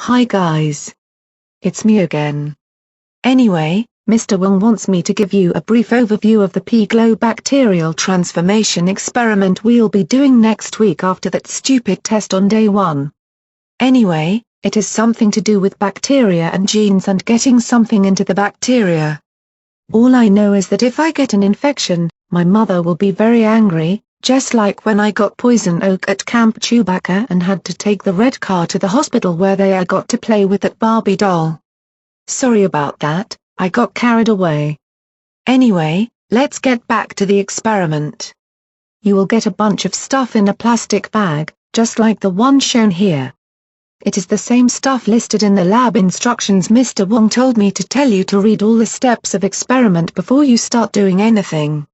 Hi guys. It's me again. Anyway, Mr. Wong wants me to give you a brief overview of the pglo bacterial transformation experiment we'll be doing next week after that stupid test on day 1. Anyway, it is something to do with bacteria and genes and getting something into the bacteria. All I know is that if I get an infection, my mother will be very angry, just like when I got poison oak at Camp Chewbacca and had to take the red car to the hospital where I got to play with that Barbie doll. Sorry about that, I got carried away. Anyway, let's get back to the experiment. You will get a bunch of stuff in a plastic bag, just like the one shown here. It is the same stuff listed in the lab instructions. Mr. Wong told me to tell you to read all the steps of experiment before you start doing anything.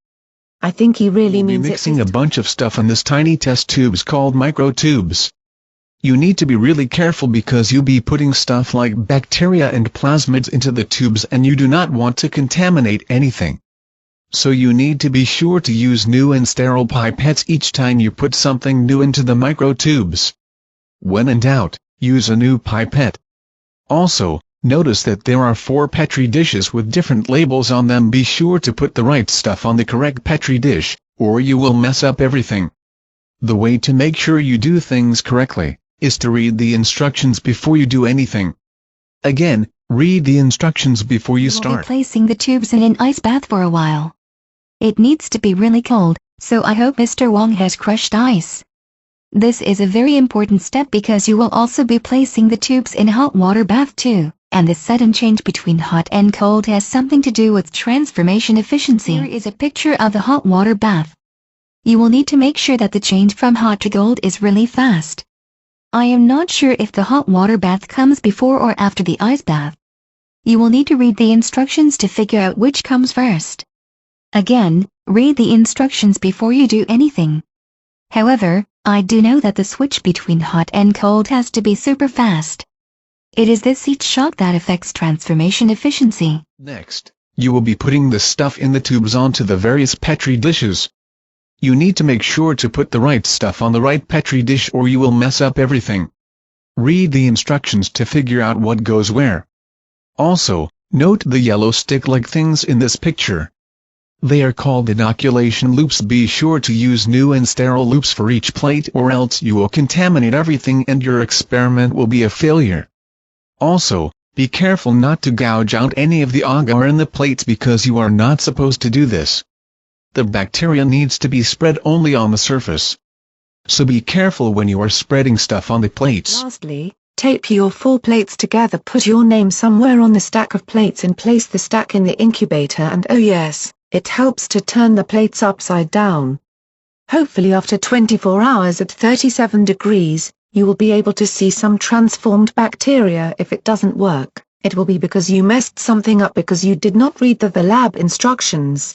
I think he really means it. We'll be mixing a bunch of stuff in this tiny test tubes called microtubes. You need to be really careful because you'll be putting stuff like bacteria and plasmids into the tubes and you do not want to contaminate anything. So you need to be sure to use new and sterile pipettes each time you put something new into the microtubes. When in doubt, use a new pipette. Also, notice that there are 4 Petri dishes with different labels on them. Be sure to put the right stuff on the correct Petri dish, or you will mess up everything. The way to make sure you do things correctly is to read the instructions before you do anything. Again, read the instructions before you start. We'll be placing the tubes in an ice bath for a while. It needs to be really cold, so I hope Mr. Wong has crushed ice. This is a very important step because you will also be placing the tubes in hot water bath too, and the sudden change between hot and cold has something to do with transformation efficiency. Here is a picture of the hot water bath. You will need to make sure that the change from hot to cold is really fast. I am not sure if the hot water bath comes before or after the ice bath. You will need to read the instructions to figure out which comes first. Again, read the instructions before you do anything. However, I do know that the switch between hot and cold has to be super fast. It is this heat shock that affects transformation efficiency. Next, you will be putting the stuff in the tubes onto the various Petri dishes. You need to make sure to put the right stuff on the right Petri dish or you will mess up everything. Read the instructions to figure out what goes where. Also, note the yellow stick-like things in this picture. They are called inoculation loops. Be sure to use new and sterile loops for each plate or else you will contaminate everything and your experiment will be a failure. Also, be careful not to gouge out any of the agar in the plates because you are not supposed to do this. The bacteria needs to be spread only on the surface. So be careful when you are spreading stuff on the plates. Lastly, tape your 4 plates together. Put your name somewhere on the stack of plates and place the stack in the incubator, and oh yes, it helps to turn the plates upside down. Hopefully after 24 hours at 37 degrees, you will be able to see some transformed bacteria. If it doesn't work, it will be because you messed something up because you did not read the lab instructions.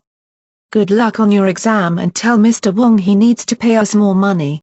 Good luck on your exam and tell Mr. Wong he needs to pay us more money.